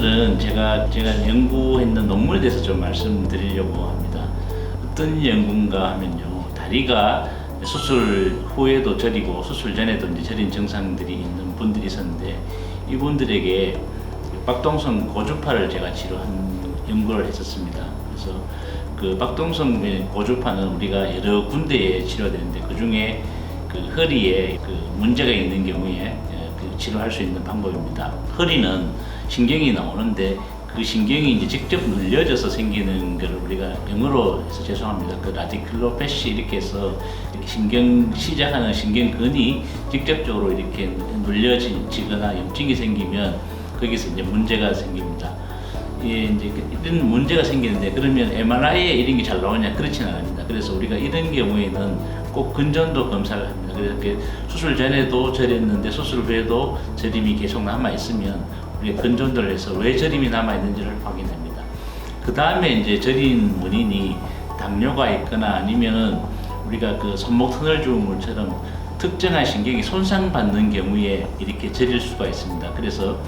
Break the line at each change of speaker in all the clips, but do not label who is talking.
오늘은 제가 연구했는 논문에 대해서 좀 말씀드리려고 합니다. 어떤 연구인가 하면요, 다리가 수술 후에도 저리고 수술 전에도 이제 저린 증상들이 있는 분들이 있었는데, 이분들에게 박동성 고주파를 제가 치료한 연구를 했었습니다. 그래서 그 박동성 고주파는 우리가 여러 군데에 치료되는데, 그 중에 그 허리에 그 문제가 있는 경우에 치료할 수 있는 방법입니다. 허리는 신경이 나오는데, 그 신경이 이제 직접 눌려져서 생기는 걸 우리가 영어로 해서 죄송합니다. 그 라디큘로패시 이렇게 해서 신경 시작하는 신경근이 직접적으로 이렇게 눌려지거나 염증이 생기면 거기서 이제 문제가 생깁니다. 예, 이제 이런 문제가 생기는데, 그러면 MRI에 이런 게 잘 나오냐? 그렇지는 않습니다. 그래서 우리가 이런 경우에는 꼭 근전도 검사를 합니다. 그래서 수술 전에도 저렸는데 수술 후에도 저림이 계속 남아 있으면 우리가 근전도를 해서 왜 저림이 남아 있는지를 확인합니다. 그 다음에 이제 저린 원인이 당뇨가 있거나 아니면은 우리가 그 손목 터널 증후군처럼 특정한 신경이 손상받는 경우에 이렇게 저릴 수가 있습니다. 그래서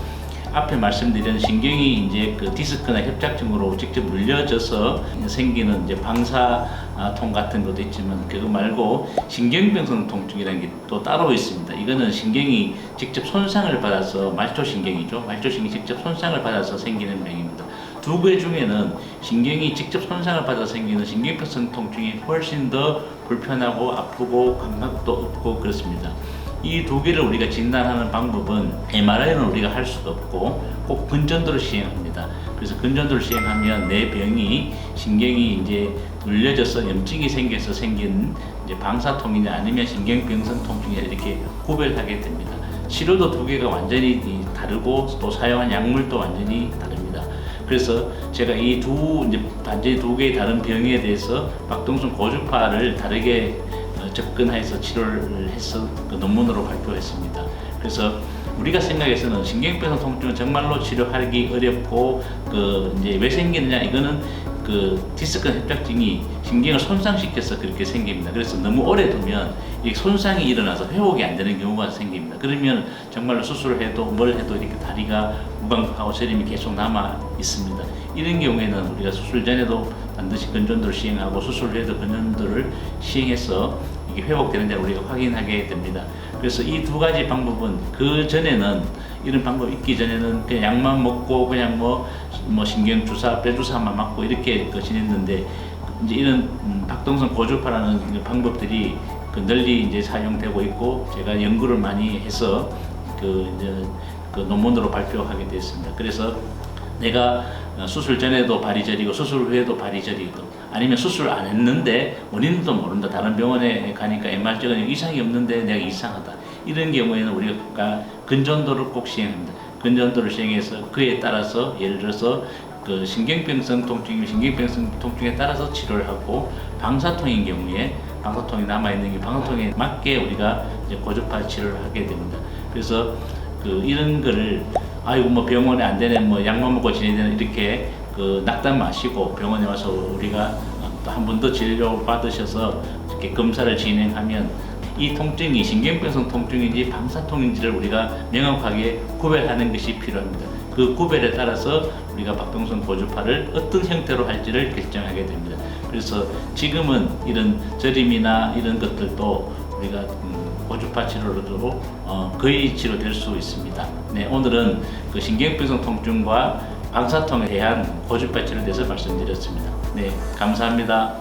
앞에 말씀드린 신경이 이제 그 디스크나 협착증으로 직접 눌려져서 생기는 이제 방사통 같은 것도 있지만, 그거 말고 신경병성 통증이라는 게 또 따로 있습니다. 이거는 신경이 직접 손상을 받아서, 말초신경이죠. 말초신경이 직접 손상을 받아서 생기는 병입니다. 두 개 중에는 신경이 직접 손상을 받아서 생기는 신경병성 통증이 훨씬 더 불편하고 아프고 감각도 없고 그렇습니다. 이 두 개를 우리가 진단하는 방법은 MRI는 우리가 할 수가 없고 꼭 근전도를 시행합니다. 그래서 근전도를 시행하면 내 병이 신경이 이제 눌려져서 염증이 생겨서 생긴 이제 방사통이냐 아니면 신경병성 통증이냐 이렇게 구별하게 됩니다. 치료도 두 개가 완전히 다르고 또 사용한 약물도 완전히 다릅니다. 그래서 제가 이 완전히 두 개의 다른 병에 대해서 박동성 고주파를 다르게 접근해서 치료를 해서 그 논문으로 발표했습니다. 그래서 우리가 생각해서는 신경병성 통증은 정말로 치료하기 어렵고, 그 이제 왜 생기느냐, 이거는 그 디스크 협착증이 신경을 손상시켜서 그렇게 생깁니다. 그래서 너무 오래 두면 이 손상이 일어나서 회복이 안 되는 경우가 생깁니다. 그러면 정말로 수술을 해도 뭘 해도 이렇게 다리가 무감각하고 저림이 계속 남아 있습니다. 이런 경우에는 우리가 수술 전에도 반드시 근전도를 시행하고 수술 후에도 근전도를 시행해서 이게 회복되는지 우리가 확인하게 됩니다. 그래서 이 두 가지 방법은 그 전에는, 이런 방법이 있기 전에는 그냥 약만 먹고 그냥 뭐 신경 주사, 뼈 주사만 맞고 이렇게 지냈는데, 이제 이런 박동성 고주파라는 방법들이 널리 이제 사용되고 있고, 제가 연구를 많이 해서 그 논문으로 발표하게 됐습니다. 그래서 내가 수술 전에도 발이 저리고 수술 후에도 발이 저리고, 아니면 수술 안 했는데 원인도 모른다, 다른 병원에 가니까 MR적인 이상이 없는데 내가 이상하다, 이런 경우에는 우리가 근전도를 꼭 시행합니다. 근전도를 시행해서 그에 따라서, 예를 들어서 그 신경병성 통증이면 신경병성 통증에 따라서 치료를 하고, 방사통인 경우에 방사통이 남아있는 게 방사통에 맞게 우리가 이제 고주파 치료를 하게 됩니다. 그래서 이런 거를 아이고 뭐 병원에 안 되네, 뭐 약만 먹고 지내야 되는, 이렇게 낙담 마시고 병원에 와서 우리가 또 한 번 더 진료 받으셔서 이렇게 검사를 진행하면 이 통증이 신경병성 통증인지 방사통인지를 우리가 명확하게 구별하는 것이 필요합니다. 그 구별에 따라서 우리가 박동성 고주파를 어떤 형태로 할지를 결정하게 됩니다. 그래서 지금은 이런 저림이나 이런 것들도 우리가 고주파 치료로도 거의 치료될 수 있습니다. 네, 오늘은 그 신경병성 통증과 방사통에 대한 고주파 치료에 대해서 말씀드렸습니다. 네, 감사합니다.